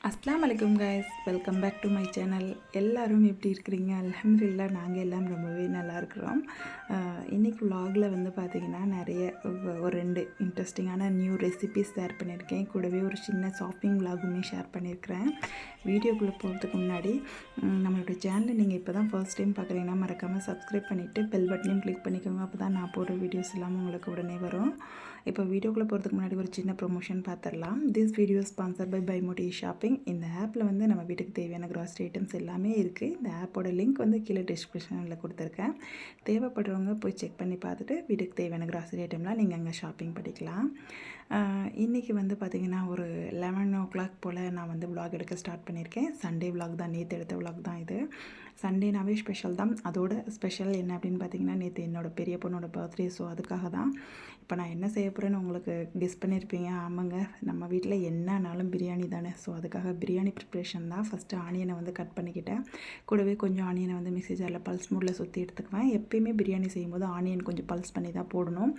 அஸ்ஸலாமு அலைக்கும் guys, welcome back to my channel. எல்லோரும் எப்படி இருக்கிறீங்க? அல்ஹம்துலில்லாஹ் நாங்கள் எல்லாம் ரொம்பவே நல்லா இருக்கிறோம். இன்றைக்கி vlogல வந்து பார்த்திங்கன்னா நிறைய ஒரு 2 இன்ட்ரெஸ்டிங்கான நியூ ரெசிபிஸ் ஷேர் பண்ணியிருக்கேன். கூடவே ஒரு சின்ன ஷாப்பிங் vlogமே ஷேர் பண்ணியிருக்கிறேன். வீடியோக்குள்ளே போகிறதுக்கு முன்னாடி நம்மளோட சேனலை நீங்கள் இப்போ தான் ஃபர்ஸ்ட் டைம் பார்க்குறீங்கன்னா மறக்காமல் சப்ஸ்கிரைப் பண்ணிவிட்டு பெல் பட்டனையும் கிளிக் பண்ணிக்கோங்க. அப்போ தான் நான் போடுற வீடியோஸ் எல்லாமே உங்களுக்கு உடனே வரும். இப்போ வீடியோக்குள்ளே போகிறதுக்கு முன்னாடி ஒரு சின்ன ப்ரொமோஷன் பார்த்துடலாம். This video sponsor by Modi shopping. இந்த ஆப்பில் வந்து நம்ம வீட்டுக்கு தேவையான கிராசரி ஐட்டம்ஸ் எல்லாமே இருக்குது. இந்த ஆப்போட லிங்க் வந்து கீழே டிஸ்கிரிப்ஷனில் கொடுத்துருக்கேன். தேவைப்படுறவங்க போய் செக் பண்ணி பார்த்துட்டு வீட்டுக்கு தேவையான கிராசரி ஐட்டம்லாம் நீங்கள் அங்கே ஷாப்பிங் பண்ணிக்கலாம். இன்றைக்கி வந்து பார்த்திங்கன்னா ஒரு 11 o'clock போல் நான் வந்து விலாக் எடுக்க ஸ்டார்ட் பண்ணியிருக்கேன். சண்டே விலாக் தான், நேற்று எடுத்த விலாக் தான் இது. சண்டேனாவே ஸ்பெஷல் தான். அதோட ஸ்பெஷல் என்ன அப்படின்னு பார்த்தீங்கன்னா, நேற்று என்னோடய பெரிய பொண்ணோட பர்த்டே. ஸோ அதுக்காக தான் இப்போ நான் என்ன செய்ய போகிறேன்னு உங்களுக்கு கெஸ் பண்ணியிருப்பீங்க. ஆமாங்க, நம்ம வீட்டில் என்னன்னாலும் பிரியாணி தானே. ஸோ அதுக்காக பிரியாணி ப்ரிப்ரேஷன் தான். ஃபஸ்ட்டு ஆனியனை வந்து கட் பண்ணிக்கிட்டேன். கூடவே கொஞ்சம் ஆனியனை வந்து மிக்ஸி ஜாரில் பல்ஸ் மூடில் சுற்றி எடுத்துக்குவேன். எப்பயுமே பிரியாணி செய்யும்போது ஆனியன் கொஞ்சம் பல்ஸ் பண்ணி தான் போடணும்.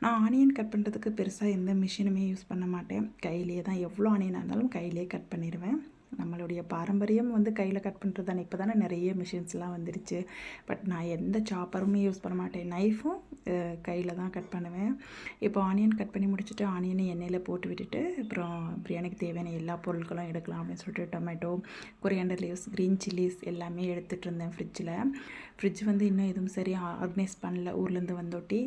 நான் ஆனியன் கட் பண்ணுறதுக்கு பெருசாக எந்த மிஷினுமே யூஸ் பண்ண மாட்டேன். கையிலேயே தான், எவ்வளோ ஆனியனாக இருந்தாலும் கையிலேயே கட் பண்ணிடுவேன். நம்மளுடைய பாரம்பரியம் வந்து கையில் கட் பண்ணுறது தானே. இப்போ தானே நிறைய மிஷின்ஸ்லாம் வந்துடுச்சு. பட் நான் எந்த சாப்பருமே யூஸ் பண்ண மாட்டேன். நைஃபும் கையில் தான் கட் பண்ணுவேன். இப்போ ஆனியன் கட் பண்ணி முடிச்சுட்டு ஆனியனை எண்ணெயில் போட்டு விட்டுட்டு அப்புறம் பிரியாணிக்கு தேவையான எல்லா பொருட்களும் எடுக்கலாம் அப்படின்னு சொல்லிட்டு tomato, coriander leaves, green chillies எல்லாமே எடுத்துகிட்டு இருந்தேன் ஃப்ரிட்ஜ் வந்து இன்னும் எதுவும் சரி ஆர்கனைஸ் பண்ணல. ஊர்லேருந்து வந்தோட்டி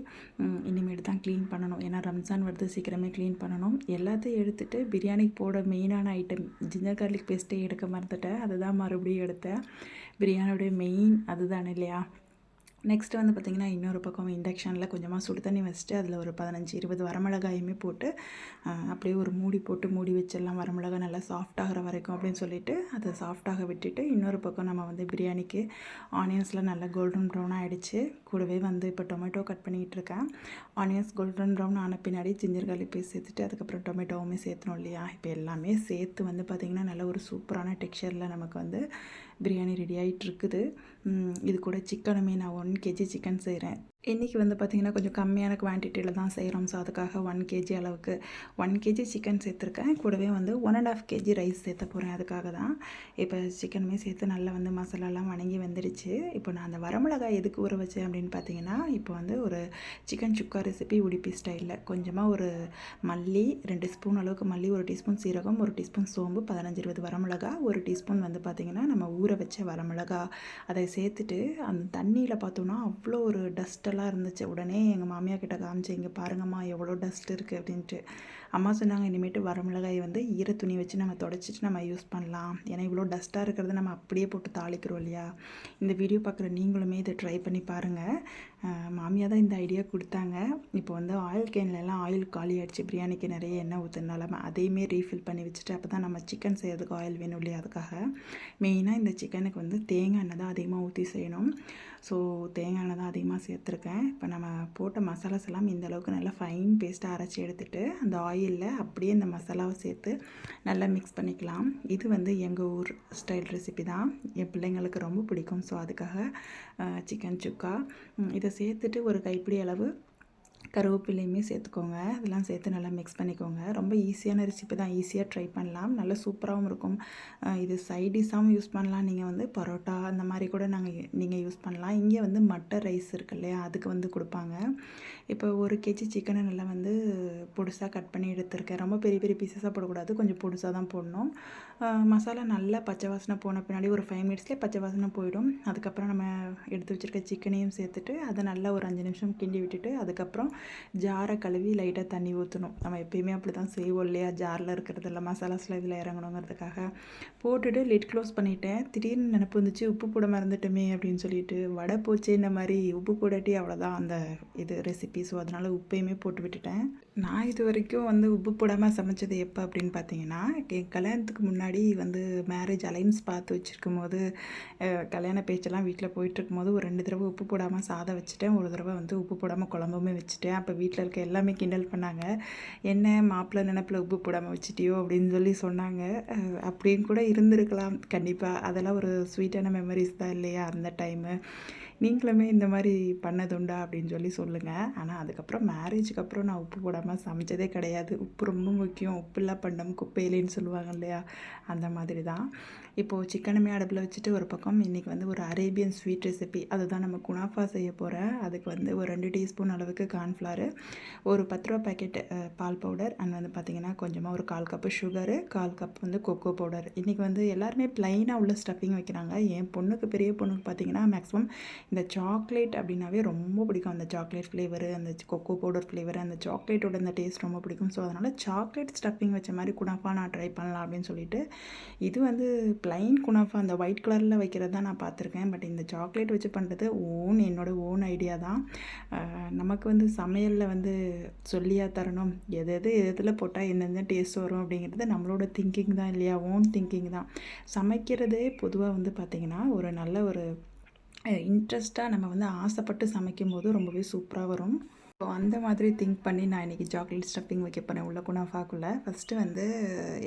இனிமேல் தான் க்ளீன் பண்ணணும். ஏன்னா ரம்ஜான் வருது, சீக்கிரமே க்ளீன் பண்ணணும். எல்லாத்தையும் எடுத்துகிட்டு பிரியாணிக்கு போட மெயினான ஐட்டம் ஜிஞ்சர் கார்லிக் பேஸ்ட்டே எடுக்க மறந்துட்டேன். அதுதான் மறுபடியும் எடுத்தேன். பிரியாணியோடைய மெயின் அதுதானே இல்லையா. நெக்ஸ்ட்டு வந்து பார்த்திங்கன்னா, இன்னொரு பக்கம் இண்டக்ஷனில் கொஞ்சமாக சுடு தண்ணி வச்சுட்டு அதில் ஒரு 15-20 வரமிளகாயுமே போட்டு அப்படியே ஒரு மூடி வச்சிடலாம். வரமிளகாய் நல்லா சாஃப்டாகிற வரைக்கும் அப்படின்னு சொல்லிவிட்டு அதை சாஃப்டாக விட்டுட்டு, இன்னொரு பக்கம் நம்ம வந்து பிரியாணிக்கு ஆனியன்ஸ்லாம் நல்லா கோல்டன் ப்ரௌன் ஆகிடுச்சு. கூடவே வந்து இப்போ டொமேட்டோ கட் பண்ணிகிட்டு இருக்கேன். ஆனியன்ஸ் கோல்டன் ப்ரௌன் ஆன பின்னாடி ஜிஞ்சர் கார்லிக் பேஸ்ட் சேர்த்துட்டு அதுக்கப்புறம் டொமேட்டோவுமே சேர்த்தணும் இல்லையா. இப்போ எல்லாமே சேர்த்து வந்து பார்த்திங்கன்னா நல்ல ஒரு சூப்பரான டெக்ஸ்சரில் நமக்கு வந்து பிரியாணி ரெடி ஆகிட்டு இருக்குது. இது கூட சிக்கனுமே நான் 1 kg சிக்கன் செய்கிறேன். இன்றைக்கி வந்து பார்த்திங்கன்னா கொஞ்சம் கம்மியான குவான்டிட்டியில் தான் செய்கிறோம். ஸோ அதுக்காக 1 kg அளவுக்கு 1 kg சிக்கன் சேர்த்துருக்கேன். கூடவே வந்து 1.5 kg ரைஸ் சேர்த்த போகிறேன். அதுக்காக தான் இப்போ சிக்கனுமே சேர்த்து நல்லா வந்து மசாலாலாம் வணங்கி வந்துடுச்சு. இப்போ நான் அந்த வரமிளகாய் எதுக்கு ஊற வச்சேன் அப்படின்னு பார்த்தீங்கன்னா, இப்போ வந்து ஒரு சிக்கன் சுக்கா ரெசிபி உடுப்பி ஸ்டைலில் கொஞ்சமாக ஒரு மல்லி 2 ஸ்பூன் அளவுக்கு மல்லி, 1 டீஸ்பூன் சீரகம், 1 டீஸ்பூன் சோம்பு, 15-20 வரமிளகா, 1 டீஸ்பூன் வந்து பார்த்திங்கன்னா நம்ம ஊற வச்ச வரமிளகா அதை சேர்த்துட்டு அந்த தண்ணியில் பார்த்தோன்னா அவ்வளோ ஒரு டஸ்ட்டெல்லாம் இருந்துச்சு. உடனே எங்கள் மாமியார் கிட்ட காமிச்சு, இங்கே பாருங்கம்மா எவ்வளோ டஸ்ட் இருக்குது அப்படின்ட்டு. அம்மா சொன்னாங்க, இனிமேட்டு வரமிளகாய் வந்து ஈர துணி வச்சு நம்ம தொடச்சிட்டு நம்ம யூஸ் பண்ணலாம். ஏன்னா இவ்வளோ டஸ்ட்டாக இருக்கிறத நம்ம அப்படியே போட்டு தாளிக்கிறோம் இல்லையா. இந்த வீடியோ பார்க்குற நீங்களுமே இதை ட்ரை பண்ணி பாருங்கள். மாமியார் தான் இந்த ஐடியா கொடுத்தாங்க. இப்போ வந்து ஆயில் கேன்லலாம் ஆயில் காலி ஆகிடுச்சு. பிரியாணிக்கு நிறைய எண்ணெய் ஊற்றுனால அதையுமே ரீஃபில் பண்ணி வச்சுட்டு அப்போ தான் நம்ம சிக்கன் செய்கிறதுக்கு ஆயில் வேணும் இல்லையா. அதுக்காக மெயினாக இந்த சிக்கனுக்கு வந்து தேங்காய் எண்ணெய் தான் அதிகமாக ஊற்றி செய்யணும். ஸோ தேங்காய் எண்ணெய் தான் அதிகமாக சேர்த்துருக்கேன். இப்போ நம்ம போட்ட மசாலாஸ் எல்லாம் இந்த அளவுக்கு நல்லா ஃபைன் பேஸ்ட்டாக அரைச்சி எடுத்துகிட்டு அந்த ஆயிலில் அப்படியே இந்த மசாலாவை சேர்த்து நல்லா மிக்ஸ் பண்ணிக்கலாம். இது வந்து எங்கள் ஊர் ஸ்டைல் ரெசிபி தான். என் பிள்ளைங்களுக்கு ரொம்ப பிடிக்கும். ஸோ அதுக்காக சிக்கன் சுக்கா இதை சேர்த்துட்டு ஒரு கைப்பிடி அளவு கருவேப்பிலையுமே சேர்த்துக்கோங்க. இதெல்லாம் சேர்த்து நல்லா மிக்ஸ் பண்ணிக்கோங்க. ரொம்ப ஈஸியான ரெசிபி தான், ஈஸியாக ட்ரை பண்ணலாம். நல்லா சூப்பராகவும் இருக்கும். இது சைடிஷாகவும் யூஸ் பண்ணலாம். நீங்கள் வந்து பரோட்டா அந்த மாதிரி கூட நீங்கள் யூஸ் பண்ணலாம். இங்கே வந்து மட்டர் ரைஸ் இருக்கு இல்லையா, அதுக்கு வந்து கொடுப்பாங்க. இப்போ 1 kg சிக்கனை நல்லா வந்து பொடுசாக கட் பண்ணி எடுத்துருக்கேன். ரொம்ப பெரிய பெரிய பீசஸாக போடக்கூடாது, கொஞ்சம் பொடுசாக தான் போடணும். மசாலா நல்லா பச்சை வாசனை போன பின்னாடி ஒரு 5 minutesலேயே பச்சை வாசனை போயிடும். அதுக்கப்புறம் நம்ம எடுத்து வச்சுருக்க சிக்கனையும் சேர்த்துட்டு அதை நல்லா ஒரு 5 நிமிஷம் கிண்டி விட்டுட்டு அதுக்கப்புறம் ஜாரை கழுவி லைட்டாக தண்ணி ஊற்றணும். நம்ம எப்பயுமே அப்படி தான் செய்வோம் இல்லையா. ஜாரில் இருக்கிறதில்ல மசாலாஸில் இதில் இறங்கணுங்கிறதுக்காக போட்டுட்டு லிட் க்ளோஸ் பண்ணிவிட்டேன். திடீர்னு நினப்பு வந்துச்சு, உப்பு போட மறந்துட்டோமே அப்படின்னு சொல்லிட்டு. வடை போச்சு இந்த மாதிரி உப்பு போடாட்டி அவ்வளோதான் அந்த இது ரெசிபி. ஸோ அதனால் உப்பையுமே போட்டு விட்டுட்டேன். நான் இது வரைக்கும் வந்து உப்பு போடாமல் சமைச்சது எப்போ அப்படின்னு பார்த்தீங்கன்னா, என் கல்யாணத்துக்கு முன்னாடி வந்து மேரேஜ் அலைன்ஸ் பார்த்து வச்சுருக்கும் போது கல்யாண பேச்செல்லாம் வீட்டில் போயிட்டுருக்கும்போது ஒரு 2 தடவை உப்பு போடாமல் சாதம் வச்சுட்டேன். ஒரு தடவை வந்து உப்பு போடாமல் குழம்புமே வச்சுட்டேன். அப்போ வீட்டில் இருக்க எல்லாமே கிண்டல் பண்ணாங்க, என்ன மாப்பிள்ளை நினப்பில் உப்பு போடாமல் வச்சுட்டியோ அப்படின்னு சொல்லி சொன்னாங்க. அப்படின்னு கூட இருந்திருக்கலாம் கண்டிப்பாக. அதெல்லாம் ஒரு ஸ்வீட்டான மெமரிஸ் தான் இல்லையா அந்த டைமு. நீங்களுமே இந்த மாதிரி பண்ணதுண்டா அப்படின்னு சொல்லி சொல்லுங்கள். ஆனால் அதுக்கப்புறம் மேரேஜுக்கு அப்புறம் நான் உப்பு போடாமல் சமைச்சதே கிடையாது. உப்பு ரொம்ப முக்கியம். உப்பில்லா பண்டம் குப்பையிலேன்னு சொல்லுவாங்க இல்லையா, அந்த மாதிரி தான். இப்போது சிக்கனுமே அடுப்பில் வச்சுட்டு ஒரு பக்கம் இன்றைக்கி வந்து ஒரு அரேபியன் ஸ்வீட் ரெசிபி அதுதான் நம்ம குனாஃபா செய்ய போகிறேன். அதுக்கு வந்து ஒரு 2 டீஸ்பூன் அளவுக்கு கார்ன்ஃப்ளவர், ஒரு 10 ரூபா பேக்கெட் பால் பவுடர், அண்ட் வந்து பார்த்திங்கன்னா கொஞ்சமாக ஒரு 1/4 கப்பு சுகரு, 1/4 கப் வந்து கொக்கோ பவுடர். இன்றைக்கி வந்து எல்லாருமே ப்ளைனாக உள்ள ஸ்டஃபிங் வைக்கிறாங்க. என் பொண்ணுக்கு, பெரிய பொண்ணுக்கு பார்த்திங்கன்னா மேக்ஸிமம் இந்த சாக்லேட் அப்படின்னாவே ரொம்ப பிடிக்கும். அந்த சாக்லேட் ஃப்ளேவரு, அந்த கொக்கோ பவுடர் ஃப்ளேவரு, அந்த சாக்லேட்டோட அந்த டேஸ்ட் ரொம்ப பிடிக்கும். ஸோ அதனால் சாக்லேட் ஸ்டஃபிங் வச்ச மாதிரி குனாஃபா நான் ட்ரை பண்ணலாம் அப்படின்னு சொல்லிட்டு, இது வந்து ப்ளைன் குனாஃபா அந்த ஒயிட் கலரில் வைக்கிறது தான் நான் பார்த்துருக்கேன். பட் இந்த சாக்லேட் வச்சு பண்ணுறது என்னோடய ஓன் ஐடியா தான். நமக்கு வந்து சமையலில் வந்து சொல்லியா தரணும், எதில் போட்டால் எந்தெந்த டேஸ்ட் வரும் அப்படிங்கிறது நம்மளோட திங்கிங் தான் இல்லையா, ஓன் திங்கிங் தான். சமைக்கிறதே பொதுவாக வந்து பார்த்திங்கன்னா ஒரு நல்ல ஒரு இன்ட்ரெஸ்ட்டாக நம்ம வந்து ஆசைப்பட்டு சமைக்கும்போது ரொம்பவே சூப்பராக வரும். ஸோ அந்த மாதிரி திங்க் பண்ணி நான் இன்றைக்கி சாக்லேட் ஸ்டஃபிங் வைக்க போகிறேன் உள்ள குனாஃபாக்குள்ளே. ஃபஸ்ட்டு வந்து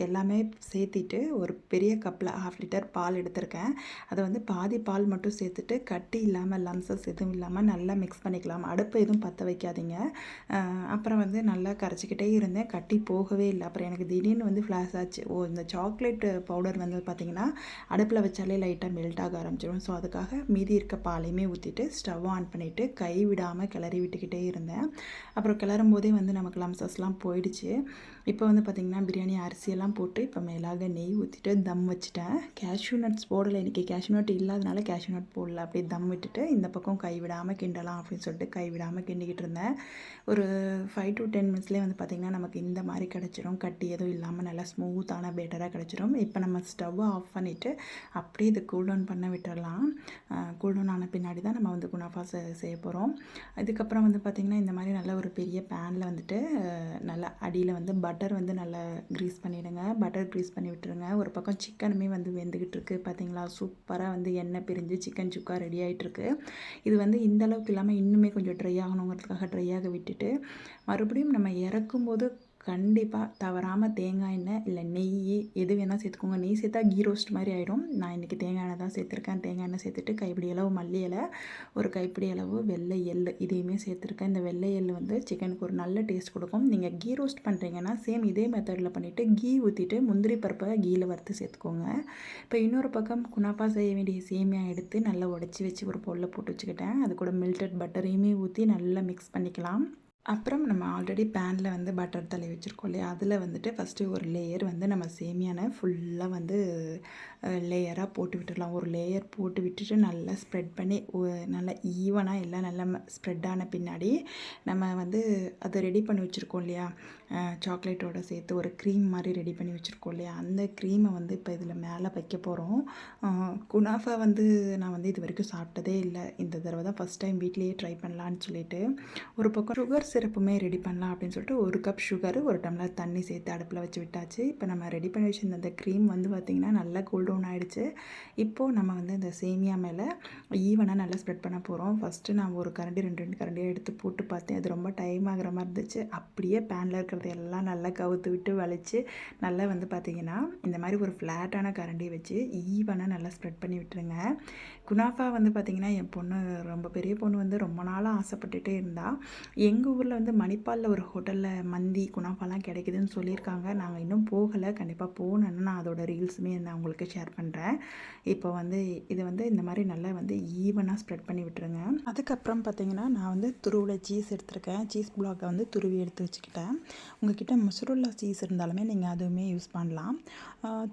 எல்லாமே சேர்த்திட்டு ஒரு பெரிய கப்பில் 1/2 லிட்டர் பால் எடுத்திருக்கேன். அதை வந்து பாதி பால் மட்டும் சேர்த்துட்டு கட்டி இல்லாமல் லம்சஸ் எதுவும் இல்லாமல் நல்லா மிக்ஸ் பண்ணிக்கலாம். அடுப்பு எதுவும் பற்ற வைக்காதீங்க. அப்புறம் வந்து நல்லா கரைச்சிக்கிட்டே இருந்தேன், கட்டி போகவே இல்லை. அப்புறம் எனக்கு திடீர்னு வந்து ஃப்ளாஷ் ஆச்சு, இந்த சாக்லேட் பவுடர் வந்து பார்த்திங்கன்னா அடுப்பில் வச்சாலே லைட்டாக மெல்ட் ஆக ஆரம்பிச்சிடும். ஸோ அதுக்காக மீதி இருக்க பாலையுமே ஊற்றிட்டு ஸ்டவ் ஆன் பண்ணிவிட்டு கை விடாமல் கிளறி விட்டுக்கிட்டே இருந்தேன். அப்புறம் கிளறும் போதே வந்து நமக்கு லம்சஸ்லாம் போயிடுச்சு. இப்போ வந்து பார்த்திங்கன்னா பிரியாணி அரிசியெல்லாம் போட்டு இப்போ மேலாக நெய் ஊற்றிட்டு தம் வச்சுட்டேன். கேஷ்யூ நட்ஸ் போடலை, இன்றைக்கி கேஷ்யூ நட் இல்லாதனால கேஷ்யூ நட் போடல. அப்படியே தம் விட்டுட்டு இந்த பக்கம் கைவிடாமல் கிண்டலாம் அப்படின்னு சொல்லிட்டு கைவிடாமல் கிண்டிக்கிட்டு இருந்தேன். ஒரு 5 to 10 மினிட்ஸ்லேயே வந்து பார்த்திங்கன்னா நமக்கு இந்த மாதிரி கிடச்சிரும். கட்டி எதுவும் இல்லாமல் நல்லா ஸ்மூத்தான பேட்டராக கிடச்சிரும். இப்போ நம்ம ஸ்டவ்வை ஆஃப் பண்ணிவிட்டு அப்படியே இது கூல்டவுன் பண்ண விட்டுடலாம். கூல்டவுன் ஆன பின்னாடி தான் நம்ம வந்து குனாஃபா செய்ய போகிறோம். இதுக்கப்புறம் வந்து பார்த்திங்கன்னா இந்த மாதிரி நல்ல ஒரு பெரிய பேனில் வந்துட்டு நல்லா அடியில் வந்து பட்டர் வந்து நல்லா க்ரீஸ் பண்ணிவிடுங்க. பட்டர் க்ரீஸ் பண்ணி விட்டுருங்க. ஒரு பக்கம் சிக்கனுமே வந்து வெந்துக்கிட்டு இருக்குது. பார்த்திங்களா, சூப்பராக வந்து எண்ணெய் பிரிஞ்சு சிக்கன் சுக்கா ரெடி ஆகிட்டுருக்கு. இது வந்து இந்த அளவுக்கு இல்லாமல் இன்னுமே கொஞ்சம் ட்ரை ஆகணுங்கிறதுக்காக ட்ரை ஆக விட்டுட்டு மறுபடியும் நம்ம இறக்கும்போது கண்டிப்பாக தவறாமல் தேங்காய் எண்ணெய் இல்லை நெய் எது வேணால் சேர்த்துக்கோங்க. நெய் சேர்த்தா கீ ரோஸ்ட் மாதிரி ஆகிடும். நான் இன்றைக்கி தேங்காய் எண்ணெய் தான் சேர்த்துருக்கேன். தேங்காய் எண்ணெய் சேர்த்துட்டு கைப்பிடி அளவு மல்லி இலை, ஒரு கைப்பிடி அளவு வெள்ளை எள் இதையுமே சேர்த்துருக்கேன். இந்த வெள்ளை எள் வந்து சிக்கனுக்கு ஒரு நல்ல டேஸ்ட் கொடுக்கும். நீங்கள் கீ ரோஸ்ட் பண்ணுறீங்கன்னா சேம் இதே மெத்தடில் பண்ணிவிட்டு கீ ஊற்றிட்டு முந்திரி பருப்பை கீயில் வறுத்து சேர்த்துக்கோங்க. இப்போ இன்னொரு பக்கம் குனாஃபா செய்ய வேண்டிய சேமியா எடுத்து நல்லா உடச்சி வச்சு ஒரு பொருளில் போட்டு வச்சுக்கிட்டேன். அது கூட மெல்டட் பட்டரையுமே ஊற்றி நல்லா மிக்ஸ் பண்ணிக்கலாம். அப்புறம் நம்ம ஆல்ரெடி பேனில் வந்து பட்டர் தடவி வச்சுருக்கோம் இல்லையா, அதில் வந்துட்டு ஃபஸ்ட்டு ஒரு லேயர் வந்து நம்ம சேமியானை ஃபுல்லாக வந்து லேயராக போட்டு விட்டுடலாம். ஒரு லேயர் போட்டு விட்டுட்டு நல்லா ஸ்ப்ரெட் பண்ணி நல்லா ஈவனாக எல்லாம் நல்லா ஸ்ப்ரெட் ஆன பின்னாடி நம்ம வந்து அதை ரெடி பண்ணி வச்சுருக்கோம் இல்லையா, சாக்லேட்டோடு சேர்த்து ஒரு க்ரீம் மாதிரி ரெடி பண்ணி வச்சுருக்கோம் இல்லையா, அந்த க்ரீமை வந்து இப்போ இதில் மேலே வைக்க போகிறோம். குனாஃபா வந்து நான் வந்து இது வரைக்கும் சாப்பிட்டதே இல்லை. இந்த தடவை தான் ஃபஸ்ட் டைம் வீட்லேயே ட்ரை பண்ணலான்னு சொல்லிட்டு ஒரு பக்கம் சுகர் சிரப்புமே ரெடி பண்ணலாம் அப்படின்னு சொல்லிட்டு 1 கப் சுகர், 1 டம்ளர் தண்ணி சேர்த்து அடுப்பில் வச்சு விட்டாச்சு. இப்போ நம்ம ரெடி பண்ணி வச்சுருந்த அந்த க்ரீம் வந்து பார்த்திங்கன்னா நல்லா கூல் டவுன் ஆகிடுச்சு. இப்போது நம்ம வந்து இந்த சேமியா மேலே ஈவனாக நல்லா ஸ்ப்ரெட் பண்ண போகிறோம். ஃபஸ்ட்டு நான் ஒரு கரண்டி 2 கரண்டியாக எடுத்து போட்டு பார்த்தேன். அது ரொம்ப டைம் ஆகிற மாதிரி இருந்துச்சு. அப்படியே பேனில் இருக்கிறது எல்லாம் நல்லா கவுத்து விட்டு வலிச்சு நல்லா வந்து பார்த்திங்கன்னா இந்த மாதிரி ஒரு ஃப்ளாட்டான கரண்டி வச்சு ஈவனாக நல்லா ஸ்ப்ரெட் பண்ணி விட்டுருங்க. குனாஃபா வந்து பார்த்திங்கன்னா என் பொண்ணு, ரொம்ப பெரிய பொண்ணு வந்து ரொம்ப நாளாக ஆசைப்பட்டுட்டே இருந்தால், எங்கள் ஊரில் வந்து மணிப்பாலில் ஒரு ஹோட்டலில் மந்தி குனாஃபாலாம் கிடைக்குதுன்னு சொல்லியிருக்காங்க. நாங்கள் இன்னும் போகலை. கண்டிப்பாக போகணுன்னு நான் அதோட ரீல்ஸுமே நான் உங்களுக்கு ஷேர் பண்ணுறேன். இப்போ வந்து இதை வந்து இந்த மாதிரி நல்லா வந்து ஈவனாக ஸ்ப்ரெட் பண்ணி விட்டுருங்க. அதுக்கப்புறம் பார்த்திங்கன்னா நான் வந்து துருவில சீஸ் எடுத்திருக்கேன். சீஸ் பிளாக்கை வந்து துருவி எடுத்து வச்சுக்கிட்டேன். உங்கள்கிட்ட மொசரல்லா சீஸ் இருந்தாலுமே நீங்கள் அதுவுமே யூஸ் பண்ணலாம்.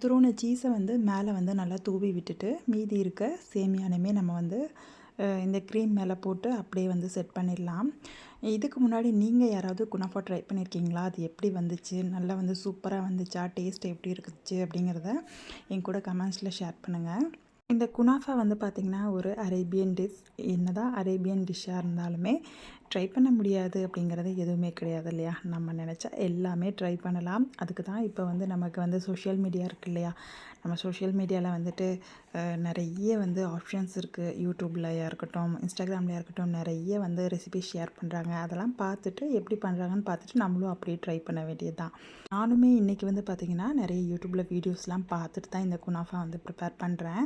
துருவின சீஸை வந்து மேலே வந்து நல்லா தூவி விட்டுட்டு மீதி இருக்க சேமியானுமே நம்ம வந்து இந்த க்ரீம் மேலே போட்டு அப்படியே வந்து செட் பண்ணிடலாம். இதுக்கு முன்னாடி நீங்கள் யாராவது குனாஃபா ட்ரை பண்ணியிருக்கீங்களா? அது எப்படி வந்துச்சு? நல்லா வந்து சூப்பராக வந்துச்சா? டேஸ்ட் எப்படி இருந்துச்சு அப்படிங்கிறத என் கூட கமெண்ட்ஸில் ஷேர் பண்ணுங்கள். இந்த குனாஃபா வந்து பார்த்திங்கன்னா ஒரு அரேபியன் டிஷ். என்னதான் அரேபியன் டிஷ்ஷாக இருந்தாலுமே ட்ரை பண்ண முடியாது அப்படிங்கிறது எதுவுமே கிடையாது இல்லையா? நம்ம நினச்சா எல்லாமே ட்ரை பண்ணலாம். அதுக்கு தான் இப்போ வந்து நமக்கு வந்து சோஷியல் மீடியா இருக்கு இல்லையா? நம்ம சோஷியல் மீடியாவில் வந்துட்டு நிறைய வந்து ஆப்ஷன்ஸ் இருக்குது. யூடியூப்லயா இருக்கட்டும், இன்ஸ்டாகிராம்லையா இருக்கட்டும், நிறைய வந்து ரெசிபி ஷேர் பண்ணுறாங்க. அதெல்லாம் பார்த்துட்டு எப்படி பண்ணுறாங்கன்னு பார்த்துட்டு நம்மளும் அப்படியே ட்ரை பண்ண வேண்டியது தான். நானுமே இன்றைக்கி வந்து பார்த்திங்கன்னா நிறைய யூடியூப்பில் வீடியோஸ்லாம் பார்த்துட்டு தான் இந்த குனாஃபா வந்து ப்ரிப்பேர் பண்ணுறேன்.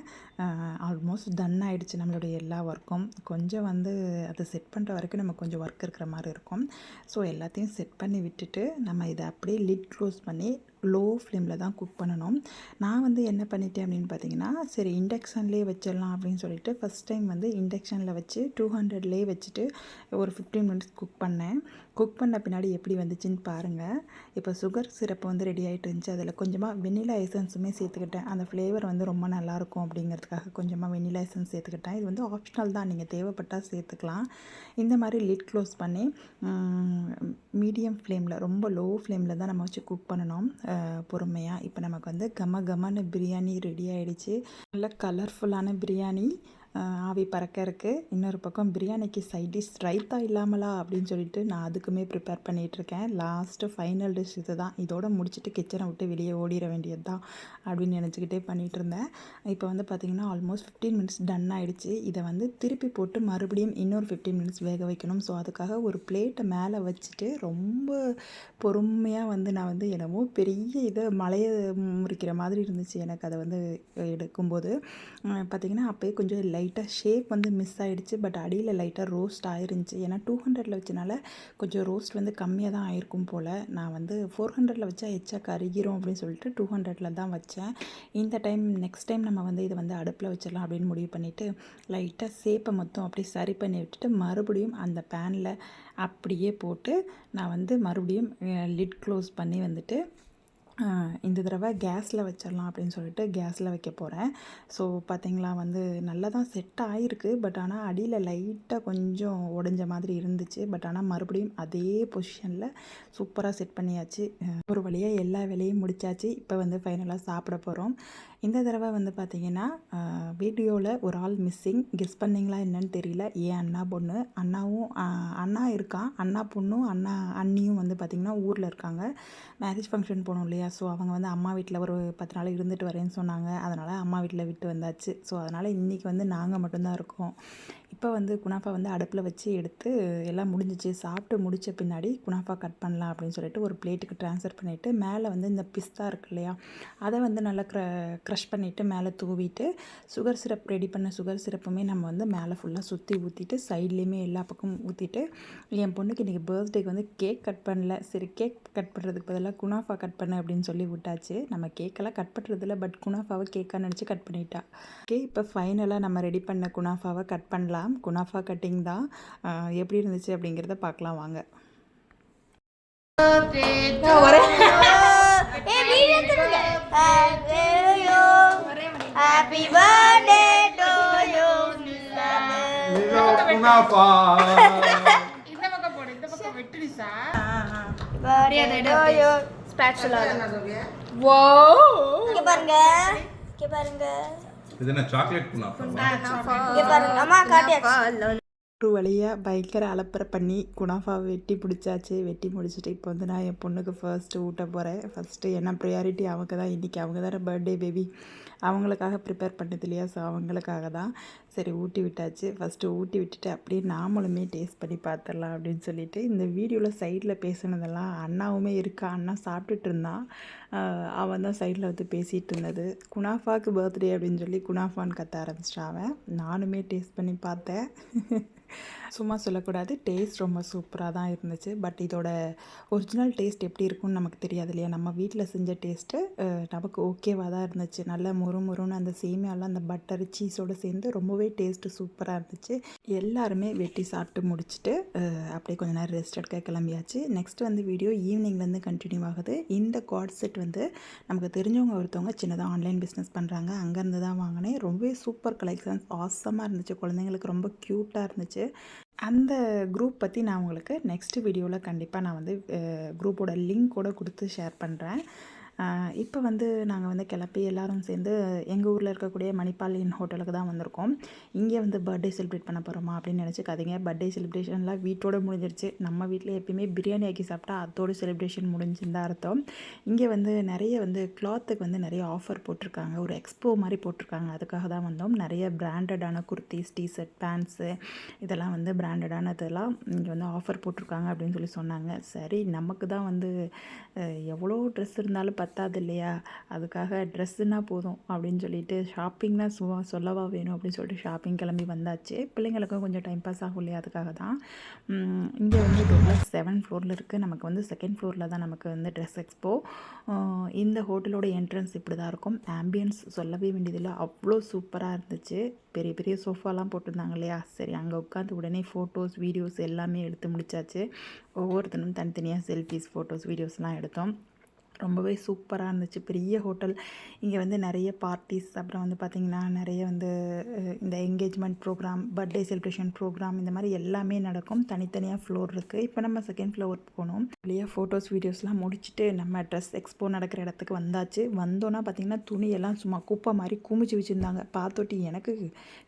ஆல்மோஸ்ட் டன் ஆகிடுச்சு நம்மளுடைய எல்லா ஒர்க்கும். கொஞ்சம் வந்து அதை செட் பண்ணுற வரைக்கும் நமக்கு கொஞ்சம் ஒர்க் இருக்கிற மாதிரி இருக்கும். ஸோ எல்லாத்தையும் செட் பண்ணி விட்டுட்டு நம்ம இதை அப்படியே லிட் க்ளோஸ் பண்ணி லோ ஃப்ளேமில் தான் குக் பண்ணணும். நான் வந்து என்ன பண்ணிட்டேன் அப்படின்னு பார்த்தீங்கன்னா, சரி இண்டக்ஷன்லேயே வச்சிடலாம் அப்படின்னு சொல்லிட்டு ஃபஸ்ட் டைம் வந்து இண்டக்ஷனில் வச்சு 200லேயே வச்சுட்டு ஒரு 15 மினிட்ஸ் குக் பண்ணேன். குக் பண்ண பின்னாடி எப்படி வந்துச்சுன்னு பாருங்கள். இப்போ சுகர் சிரப்பு வந்து ரெடி ஆகிட்டு இருந்துச்சு. அதில் கொஞ்சமாக வெண்ணிலா எசன்ஸுமே சேர்த்துக்கிட்டேன். அந்த ஃப்ளேவர் வந்து ரொம்ப நல்லாயிருக்கும் அப்படிங்கிறதுக்காக கொஞ்சமாக வெண்ணிலா எசன்ஸ் சேர்த்துக்கிட்டேன். இது வந்து ஆப்ஷனல் தான், நீங்கள் தேவைப்பட்டால் சேர்த்துக்கலாம். இந்த மாதிரி லிட் க்ளோஸ் பண்ணி மீடியம் ஃப்ளேமில், ரொம்ப லோ ஃப்ளேமில் தான் நம்ம வச்சு குக் பண்ணணும் பொறுமையாக. இப்போ நமக்கு வந்து கமன்னு பிரியாணி ரெடி ஆகிடுச்சு. நல்ல கலர்ஃபுல்லான பிரியாணி ஆவி பறக்க இருக்குது. இன்னொரு பக்கம் பிரியாணிக்கு சைட் டிஷ் ரைத்தா இல்லாமலா அப்படின்னு சொல்லிட்டு நான் அதுக்குமே ப்ரிப்பேர் பண்ணிகிட்ருக்கேன். லாஸ்ட்டு ஃபைனல் டிஷ் இது தான். இதோடு முடிச்சுட்டு கிச்சனை விட்டு வெளியே ஓடிட வேண்டியது தான் அப்படின்னு நினச்சிக்கிட்டே பண்ணிகிட்டு இருந்தேன். இப்போ வந்து பார்த்திங்கன்னா ஆல்மோஸ்ட் 15 மினிட்ஸ் டன் ஆகிடுச்சு. இதை வந்து திருப்பி போட்டு மறுபடியும் இன்னொரு 15 மினிட்ஸ் வேக வைக்கணும். ஸோ அதுக்காக ஒரு பிளேட்டை மேலே வச்சுட்டு ரொம்ப பொறுமையாக வந்து நான் வந்து என்னமோ பெரிய இதை மலையை முறிக்கிற மாதிரி இருந்துச்சு எனக்கு. அதை வந்து எடுக்கும்போது பார்த்திங்கன்னா அப்போயே கொஞ்சம் லைட்டாக ஷேப் வந்து மிஸ் ஆகிடுச்சு. பட் அடியில் லைட்டாக ரோஸ்ட் ஆயிருந்துச்சு. ஏன்னா 200ல் வச்சனால கொஞ்சம் ரோஸ்ட் வந்து கம்மியாக தான் ஆயிருக்கும் போல். நான் வந்து 400ல் வச்சா எச்சா கருகிரும் அப்படின்னு சொல்லிட்டு 200ல் தான் வச்சேன். இந்த டைம் நெக்ஸ்ட் டைம் நம்ம வந்து இதை வந்து அடுப்பில் வச்சிடலாம் அப்படின்னு முடிவு பண்ணிவிட்டு லைட்டாக ஷேப்பை மொத்தம் அப்படியே சரி பண்ணி விட்டுட்டு மறுபடியும் அந்த பேனில் அப்படியே போட்டு நான் வந்து மறுபடியும் லிட் க்ளோஸ் பண்ணி வந்துட்டு இந்த தடவை கேஸில் வச்சிடலாம் அப்படின்னு சொல்லிட்டு கேஸில் வைக்க போகிறேன். ஸோ பார்த்திங்களா வந்து நல்லா தான் செட் ஆகிருக்கு. பட் ஆனால் அடியில் லைட்டாக கொஞ்சம் உடஞ்ச மாதிரி இருந்துச்சு. பட் ஆனால் மறுபடியும் அதே பொசிஷனில் சூப்பராக செட் பண்ணியாச்சு. ஒரு வழியாக எல்லா வேலையும் முடித்தாச்சு. இப்போ வந்து ஃபைனலாக சாப்பிட போகிறோம். இந்த தடவை வந்து பார்த்திங்கன்னா வீடியோவில் ஒரு ஆள் மிஸ்ஸிங். கெஸ் பண்ணிங்களா என்னன்னு தெரியல. ஏன் அண்ணா பொண்ணு, அண்ணா இருக்கான், அண்ணா பொண்ணும் அண்ணியும் வந்து பார்த்திங்கன்னா ஊரில் இருக்காங்க. மேரேஜ் ஃபங்க்ஷன் போனோம் இல்லையா? ஸோ அவங்க வந்து அம்மா வீட்டில் ஒரு 10 நாள் இருந்துட்டு வரேன்னு சொன்னாங்க. அதனால் அம்மா வீட்டில் விட்டு வந்தாச்சு. ஸோ அதனால் இன்றைக்கி வந்து நாங்கள் மட்டும்தான் இருக்கோம். இப்போ வந்து குனாஃபா வந்து அடுப்பில் வச்சு எடுத்து எல்லாம் முடிஞ்சிச்சு. சாப்பிட்டு முடித்த பின்னாடி குனாஃபா கட் பண்ணலாம் அப்படின்னு சொல்லிட்டு ஒரு பிளேட்டுக்கு ட்ரான்ஸ்ஃபர் பண்ணிவிட்டு மேலே வந்து இந்த பிஸ்தா இருக்கு இல்லையா, அதை வந்து நல்லா க்ரஷ் பண்ணிவிட்டு மேலே தூவிட்டு சுகர் சிரப் ரெடி பண்ண சுகர் சிரப்புமே நம்ம வந்து மேலே ஃபுல்லாக சுற்றி ஊற்றிட்டு சைட்லேயுமே எல்லா பக்கமும் ஊற்றிட்டு, என் பொண்ணுக்கு இன்றைக்கி பர்த்டேக்கு வந்து கேக் கட் பண்ணல. சரி கேக் கட் பண்ணுறதுக்கு பதிலாக குனாஃபா கட் பண்ண அப்படின்னு சொல்லி விட்டாச்சு. நம்ம கேக்கெல்லாம் கட் பண்ணுறதில்ல, பட் குனாஃபாவை கேக்காக நினச்சி கட் பண்ணிட்டா. ஓகே, இப்போ ஃபைனலாக நம்ம ரெடி பண்ண குனாஃபாவை கட் பண்ணலாம். குனாஃபா கட்டிங் தான். எப்படி இருந்துச்சு அப்படிங்கிறத பார்க்கலாம் வாங்க. Happy birthday to you. Kunafa இந்த பக்கம் போடு, இந்த பக்கம் வெட்டுடிசா. birthday to you. Spatula. Wow. இங்க பாருங்க. இங்க பாருங்க. இது என்ன சாக்லேட் குனாஃபா? இங்க பாருங்க. அம்மா காட்டியாச்சு. ஒரு வழியாக பயங்கர அலப்பறை பண்ணி குனாஃபாவை வெட்டி பிடிச்சாச்சு. வெட்டி முடிச்சுட்டு இப்போ வந்து நான் என் பொண்ணுக்கு ஃபர்ஸ்ட்டு ஊட்ட போகிறேன். ஃபஸ்ட்டு என்ன ப்ரையாரிட்டி அவங்க தான். இன்றைக்கி அவங்க தானே பர்த்டே பேபி, அவங்களுக்காக ப்ரிப்பேர் பண்ணது இல்லையா? ஸோ அவங்களுக்காக தான். சரி ஊட்டி விட்டாச்சு. ஃபஸ்ட்டு ஊட்டி விட்டுட்டு அப்படியே நாமளுமே டேஸ்ட் பண்ணி பார்த்துடலாம் அப்படின்னு சொல்லிட்டு இந்த வீடியோவில் சைடில் பேசுனதெல்லாம் அண்ணாவுமே இருக்கா. அண்ணா சாப்பிட்டுட்டு இருந்தான். அவன் தான் சைடில் வந்து பேசிகிட்டு இருந்தது. குனாஃபாவுக்கு பர்த்டே அப்படின்னு சொல்லி குனாஃபான்னு கத்த ஆரம்பிச்சிட்டான் அவன். நானுமே டேஸ்ட் பண்ணி பார்த்தேன். சும்மா சொல்லக்கூடாது, டேஸ்ட் ரொம்ப சூப்பராக தான் இருந்துச்சு. பட் இதோட ஒரிஜினல் டேஸ்ட் எப்படி இருக்கும்னு நமக்கு தெரியாது இல்லையா? நம்ம வீட்டில் செஞ்ச டேஸ்ட்டு நமக்கு ஓகேவாக தான் இருந்துச்சு. நல்லா முறுமுறுன்னு அந்த சேமியாலாம் அந்த பட்டர் சீஸோடு சேர்ந்து ரொம்பவே டேஸ்ட்டு சூப்பராக இருந்துச்சு. எல்லாருமே வெட்டி சாப்பிட்டு முடிச்சுட்டு அப்படியே கொஞ்சம் நேரம் ரெஸ்ட் எடுக்க கிளம்பியாச்சு. நெக்ஸ்ட் வந்து வீடியோ ஈவினிங்லேருந்து கண்டினியூ ஆகுது. இந்த கார்ட் செட் வந்து நமக்கு தெரிஞ்சவங்க ஒருத்தவங்க சின்னதாக ஆன்லைன் பிஸ்னஸ் பண்ணுறாங்க, அங்கேருந்து தான் வாங்கினேன். ரொம்பவே சூப்பர் கலெக்ஷன்ஸ், ஆசமாக இருந்துச்சு. குழந்தைங்களுக்கு ரொம்ப க்யூட்டாக இருந்துச்சு. அந்த குரூப் பற்றி நான் உங்களுக்கு நெக்ஸ்ட் வீடியோவில் கண்டிப்பாக நான் வந்து குரூப்போட லிங்க் கூட கொடுத்து ஷேர் பண்ணுறேன். இப்போ வந்து நாங்கள் வந்து கிளப்பி எல்லோரும் சேர்ந்து எங்கள் ஊரில் இருக்கக்கூடிய மணிப்பால் இன் ஹோட்டலுக்கு தான் வந்திருக்கோம். இங்கே வந்து பர்த்டே செலிப்ரேட் பண்ண போகிறோமா அப்படின்னு நினச்சிக்காதீங்க. பர்த்டே செலிப்ரேஷன்லாம் வீட்டோட முடிஞ்சிருச்சு. நம்ம வீட்டில் எப்பயுமே பிரியாணி ஆக்கி சாப்பிட்டா அதோட செலிப்ரேஷன் முடிஞ்சுன்னு தான் அர்த்தம். இங்கே வந்து நிறைய வந்து கிளாத்துக்கு வந்து நிறைய ஆஃபர் போட்டிருக்காங்க. ஒரு எக்ஸ்போ மாதிரி போட்டிருக்காங்க. அதுக்காக தான் வந்தோம். நிறைய பிராண்டடான குர்த்திஸ், டிஷர்ட், பேண்ட்ஸு இதெல்லாம் வந்து பிராண்டடானதெல்லாம் இங்கே வந்து ஆஃபர் போட்டிருக்காங்க அப்படின்னு சொன்னாங்க. சரி, நமக்கு தான் வந்து எவ்வளோ ட்ரெஸ் இருந்தாலும் பத்தாது இல்லையா, அதுக்காக ட்ரெஸ்ஸுனால் போதும் அப்படின்னு சொல்லிட்டு ஷாப்பிங்னா சும்மா சொல்லவா வேணும் அப்படின்னு சொல்லிட்டு ஷாப்பிங் கிளம்பி வந்தாச்சு. பிள்ளைங்களுக்கும் கொஞ்சம் டைம் பாஸ் ஆகும் இல்லையா, அதுக்காக தான். இங்கே வந்து டோட்டலாக 7 ஃப்ளோரில் இருக்குது. நமக்கு வந்து 2nd ஃப்ளோரில் தான் நமக்கு வந்து ட்ரெஸ் எக்ஸ்போ. இந்த ஹோட்டலோட என்ட்ரன்ஸ் இப்படி தான் இருக்கும். ஆம்பியன்ஸ் சொல்லவே வேண்டியதில்லை, அவ்வளோ சூப்பராக இருந்துச்சு. பெரிய பெரிய சோஃபாலாம் போட்டிருந்தாங்க இல்லையா, சரி அங்கே உட்காந்து உடனே ஃபோட்டோஸ், வீடியோஸ் எல்லாமே எடுத்து முடிச்சாச்சு. ஒவ்வொருத்தரும் தனித்தனியாக செல்ஃபீஸ், ஃபோட்டோஸ், வீடியோஸ்லாம் எடுத்தோம். ரொம்பவே சூப்பராக இருந்துச்சு. பெரிய ஹோட்டல். இங்கே வந்து நிறைய பார்ட்டிஸ், அப்புறம் வந்து பார்த்திங்கன்னா நிறைய வந்து இந்த engagement programme, birthday celebration programme, இந்த மாதிரி எல்லாமே நடக்கும். தனித்தனியாக ஃப்ளோர் இருக்குது. இப்போ நம்ம 2nd ஃப்ளோர் போனோம். வெளியே ஃபோட்டோஸ், வீடியோஸ்லாம் முடிச்சுட்டு நம்ம ட்ரெஸ் எக்ஸ்போ நடக்கிற இடத்துக்கு வந்தாச்சு. வந்தோன்னா பார்த்திங்கன்னா துணியெல்லாம் சும்மா குப்பை மாதிரி குமிச்சு வச்சுருந்தாங்க. பார்த்தோட்டி எனக்கு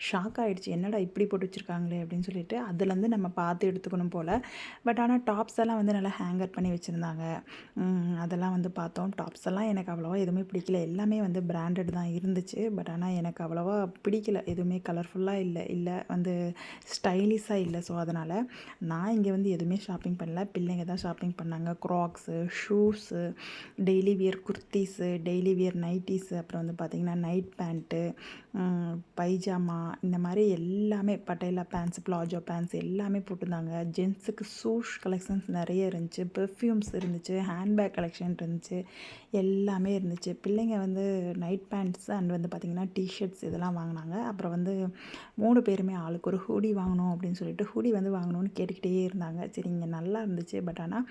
ஷாக் ஆகிடுச்சு, என்னடா இப்படி போட்டு வச்சுருக்காங்களே அப்படின்னு சொல்லிட்டு. அதுலேருந்து நம்ம பார்த்து எடுத்துக்கணும் போல். பட் ஆனால் டாப்ஸ் எல்லாம் வந்து நல்லா ஹேங்கர் பண்ணி வச்சுருந்தாங்க. அதெல்லாம் வந்து பார்த்தோம். டாப்ஸ் எல்லாம் எனக்கு அவ்வளோவா எதுவுமே பிடிக்கல. எல்லாமே வந்து பிராண்டட் தான் இருந்துச்சு. பட் ஆனால் எனக்கு அவ்வளோவா பிடிக்கல. எதுவுமே கலர்ஃபுல்லாக இல்லை வந்து ஸ்டைலிஷாக இல்லை. ஸோ அதனால் நான் இங்கே வந்து எதுவுமே ஷாப்பிங் பண்ணல. பிள்ளைங்க தான் ஷாப்பிங் பண்ணாங்க. Crocs, shoes, daily wear kurtis, daily wear nighties, அப்புறம் வந்து பார்த்திங்கன்னா நைட் பேண்ட்டு, பைஜாமா, இந்த மாதிரி எல்லாமே, பட்டேலா பேண்ட்ஸ், பிளாஜோ பேண்ட்ஸ் எல்லாமே போட்டிருந்தாங்க. ஜென்ஸுக்கு ஷூஸ் கலெக்ஷன்ஸ் நிறைய இருந்துச்சு. பெர்ஃப்யூம்ஸ் இருந்துச்சு. ஹேண்ட்பேக் கலெக்ஷன் இருந்துச்சு. எல்லாமே இருந்துச்சு. பிள்ளைங்க வந்து நைட் பேண்ட்ஸ் அண்ட் வந்து பார்த்திங்கன்னா டிஷர்ட்ஸ் இதெல்லாம் வாங்கினாங்க. அப்புறம் வந்து 3 பேருமே ஆளுக்கு ஒரு ஹூடி வாங்கணும் அப்படின்னு சொல்லிட்டு ஹூடி வந்து வாங்கணும்னு கேட்டுக்கிட்டே இருந்தாங்க. சரி, இங்கே நல்லா இருந்துச்சு. பட் ஆனால்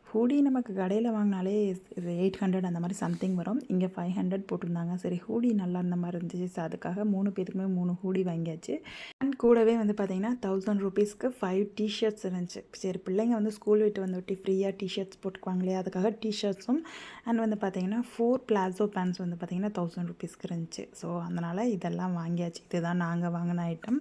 ஹூடி நமக்கு கடையில் வாங்கினாலே 800 அந்த மாதிரி சம்திங் வரும். இங்கே 500 போட்டிருந்தாங்க. சரி, ஹூடி நல்லா இருந்த மாதிரி இருந்துச்சு. ஸோ அதுக்காக 3 பேருக்குமே 3 ஹூடி வாங்கியாச்சு. அண்ட் கூடவே வந்து பார்த்திங்கன்னா 1000 ருபீஸ்க்கு 5 டிஷர்ட்ஸ் இருந்துச்சு. சரி, பிள்ளைங்க வந்து ஸ்கூல் விட்டு வந்துவிட்டு ஃப்ரீயாக டிஷர்ட்ஸ் போட்டுக்குவாங்க இல்லையா, அதுக்காக டிஷர்ட்ஸும் அண்ட் வந்து பார்த்திங்கன்னா 4 பிளாசோ பேண்ட்ஸ் வந்து பார்த்திங்கன்னா 1000 ருபீஸ்க்கு இருந்துச்சு. ஸோ அதனால் இதெல்லாம் வாங்கியாச்சு. இதுதான் நாங்கள் வாங்கின ஐட்டம்.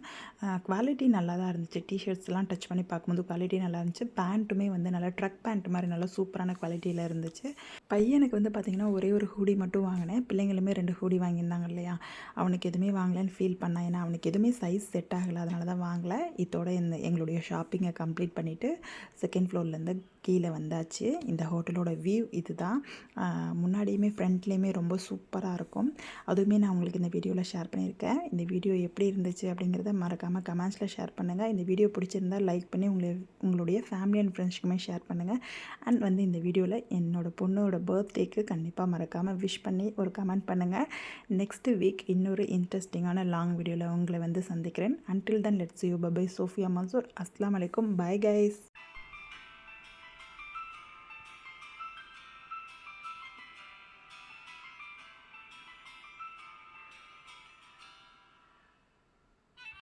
குவாலிட்டி நல்லா தான் இருந்துச்சு. டிஷர்ட்ஸ்லாம் டச் பண்ணி பார்க்கும்போது குவாலிட்டி நல்லா இருந்துச்சு. பேண்ட்டுமே வந்து நல்லா ட்ரக் பேண்ட் மாதிரி நல்லா சூப்பரான குவாலிட்டியில் இருந்துச்சு. பையனுக்கு வந்து பார்த்திங்கன்னா ஒரே ஒரு ஹூடி மட்டும் வாங்கினேன். பிள்ளைங்களுமே 2 ஹூடி வாங்கியிருந்தாங்க இல்லையா, அவனுக்கு எதுவுமே வாங்கலைன்னு ஃபீல் பண்ணான். ஏன்னா அவனுக்கு எதுவுமே சைஸ் செட் ஆகலை, அதனால தான் வாங்கலை. இதோட எங்களுடைய ஷாப்பிங்கை கம்ப்ளீட் பண்ணிவிட்டு 2nd ஃப்ளோர்லேருந்து கீழே வந்தாச்சு. இந்த ஹோட்டலோட வியூ இது தான். முன்னாடியுமே ஃப்ரண்ட்லேயுமே ரொம்ப சூப்பராக இருக்கும். அதுவுமே நான் உங்களுக்கு இந்த வீடியோவில் ஷேர் பண்ணியிருக்கேன். இந்த வீடியோ எப்படி இருந்துச்சு அப்படிங்கிறத மறக்காமல் கமெண்ட்ஸில் ஷேர் பண்ணுங்கள். இந்த வீடியோ பிடிச்சிருந்தால் லைக் பண்ணி உங்களுடைய ஃபேமிலி அண்ட் ஃப்ரெண்ட்ஸ்க்குமே ஷேர் பண்ணுங்கள். அண்ட் வந்து இந்த வீடியோவில் என்னோடய பொண்ணோட பர்த்டேக்கு கண்டிப்பாக மறக்காமல் விஷ் பண்ணி ஒரு கமெண்ட் பண்ணுங்கள். நெக்ஸ்ட் வீக் இன்னொரு இன்ட்ரெஸ்டிங்கான லாங் வீடியோவில் உங்களை வந்து சந்திக்கிறேன். Until then let's you bye Sophia Mansoor. அஸ்ஸலாமு அலைக்கும். Bye guys.